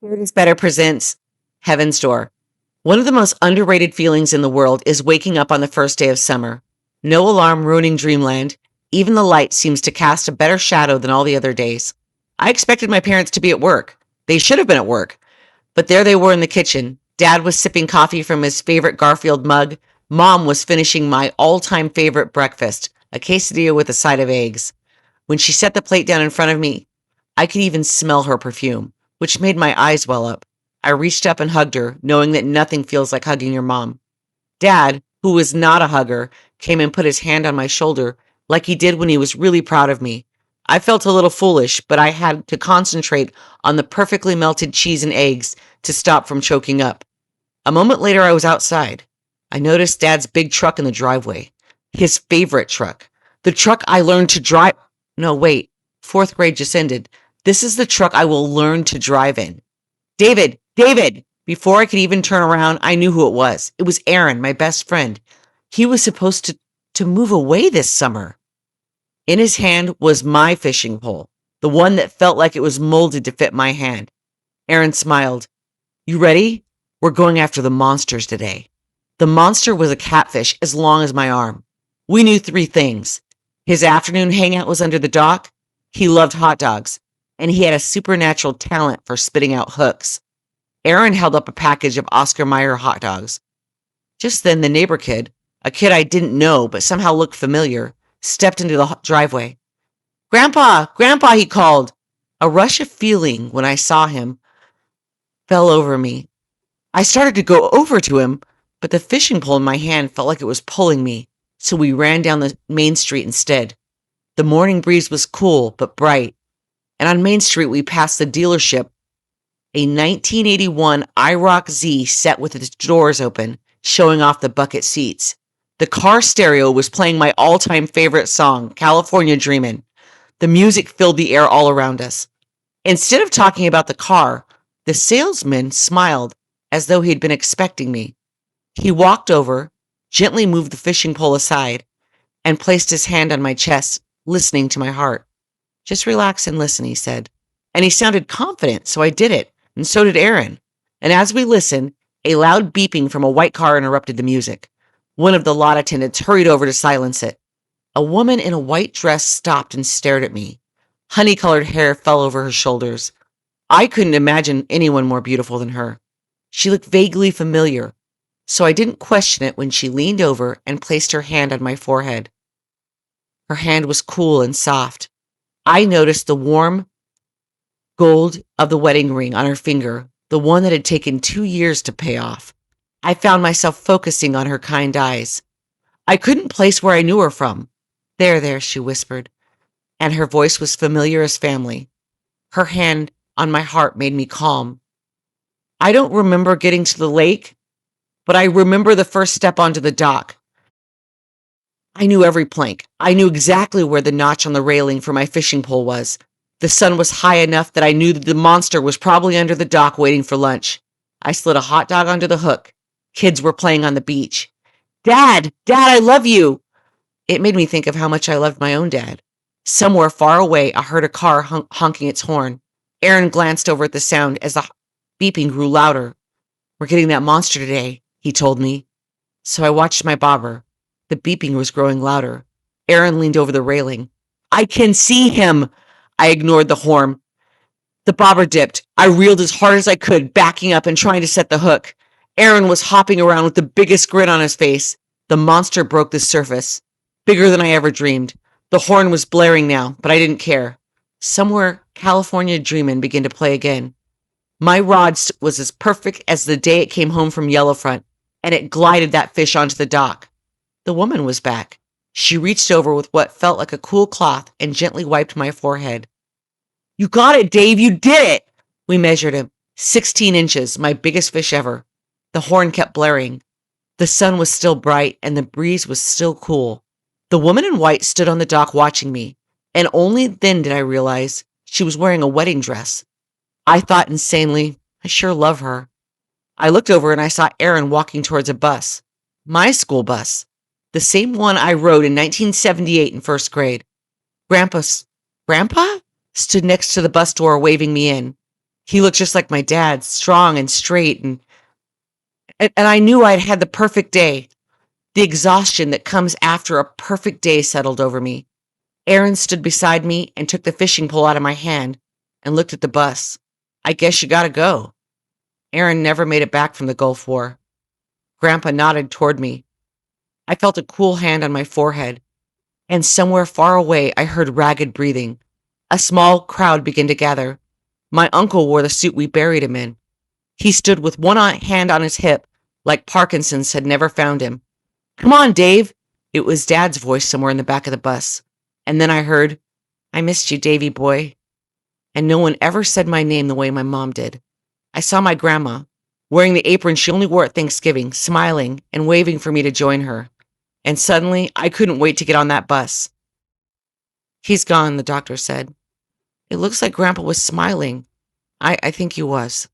Spirit is Better presents Heaven's Door. One of the most underrated feelings in the world is waking up on the first day of summer. No alarm ruining dreamland. Even the light seems to cast a better shadow than all the other days. I expected my parents to be at work. They should have been at work. But there they were in the kitchen. Dad was sipping coffee from his favorite Garfield mug. Mom was finishing my all-time favorite breakfast, a quesadilla with a side of eggs. When she set the plate down in front of me, I could even smell her perfume, which made my eyes well up. I reached up and hugged her, knowing that nothing feels like hugging your mom. Dad, who was not a hugger, came and put his hand on my shoulder like he did when he was really proud of me. I felt a little foolish, but I had to concentrate on the perfectly melted cheese and eggs to stop from choking up. A moment later, I was outside. I noticed Dad's big truck in the driveway. His favorite truck. The truck I learned to drive. No, wait. Fourth grade just ended. This is the truck I will learn to drive in. David! David! Before I could even turn around, I knew who it was. It was Aaron, my best friend. He was supposed to move away this summer. In his hand was my fishing pole, the one that felt like it was molded to fit my hand. Aaron smiled. You ready? We're going after the monsters today. The monster was a catfish as long as my arm. We knew 3 things. His afternoon hangout was under the dock. He loved hot dogs. And he had a supernatural talent for spitting out hooks. Aaron held up a package of Oscar Mayer hot dogs. Just then, the neighbor kid, a kid I didn't know but somehow looked familiar, stepped into the driveway. Grandpa! Grandpa! He called. A rush of feeling when I saw him fell over me. I started to go over to him, but the fishing pole in my hand felt like it was pulling me, so we ran down the main street instead. The morning breeze was cool but bright, and on Main Street we passed the dealership, a 1981 IROC Z set with its doors open, showing off the bucket seats. The car stereo was playing my all-time favorite song, California Dreamin'. The music filled the air all around us. Instead of talking about the car, the salesman smiled as though he'd been expecting me. He walked over, gently moved the fishing pole aside, and placed his hand on my chest, listening to my heart. Just relax and listen, he said. And he sounded confident, so I did it, and so did Aaron. And as we listened, a loud beeping from a white car interrupted the music. One of the lot attendants hurried over to silence it. A woman in a white dress stopped and stared at me. Honey-colored hair fell over her shoulders. I couldn't imagine anyone more beautiful than her. She looked vaguely familiar, so I didn't question it when she leaned over and placed her hand on my forehead. Her hand was cool and soft. I noticed the warm gold of the wedding ring on her finger, the one that had taken 2 years to pay off. I found myself focusing on her kind eyes. I couldn't place where I knew her from. There, she whispered, and her voice was familiar as family. Her hand on my heart made me calm. I don't remember getting to the lake, but I remember the first step onto the dock. I knew every plank. I knew exactly where the notch on the railing for my fishing pole was. The sun was high enough that I knew that the monster was probably under the dock waiting for lunch. I slid a hot dog onto the hook. Kids were playing on the beach. Dad, I love you. It made me think of how much I loved my own dad. Somewhere far away, I heard a car honking its horn. Aaron glanced over at the sound as the beeping grew louder. We're getting that monster today, he told me. So I watched my bobber. The beeping was growing louder. Aaron leaned over the railing. I can see him. I ignored the horn. The bobber dipped. I reeled as hard as I could, backing up and trying to set the hook. Aaron was hopping around with the biggest grin on his face. The monster broke the surface. Bigger than I ever dreamed. The horn was blaring now, but I didn't care. Somewhere, California Dreamin' began to play again. My rod was as perfect as the day it came home from Yellowfront, and it glided that fish onto the dock. The woman was back. She reached over with what felt like a cool cloth and gently wiped my forehead. You got it, Dave. You did it. We measured him. 16 inches, my biggest fish ever. The horn kept blaring. The sun was still bright and the breeze was still cool. The woman in white stood on the dock watching me, and only then did I realize she was wearing a wedding dress. I thought insanely, I sure love her. I looked over and I saw Aaron walking towards a bus. My school bus. The same one I rode in 1978 in first grade. Grandpa stood next to the bus door waving me in. He looked just like my dad, strong and straight, and I knew I'd had the perfect day. The exhaustion that comes after a perfect day settled over me. Aaron stood beside me and took the fishing pole out of my hand and looked at the bus. I guess you gotta go. Aaron never made it back from the Gulf War. Grandpa nodded toward me. I felt a cool hand on my forehead, and somewhere far away I heard ragged breathing. A small crowd began to gather. My uncle wore the suit we buried him in. He stood with one hand on his hip, like Parkinson's had never found him. Come on, Dave. It was Dad's voice somewhere in the back of the bus. And then I heard, I missed you, Davy boy. And no one ever said my name the way my mom did. I saw my grandma, wearing the apron she only wore at Thanksgiving, smiling and waving for me to join her. And suddenly, I couldn't wait to get on that bus. He's gone, the doctor said. It looks like Grandpa was smiling. I think he was.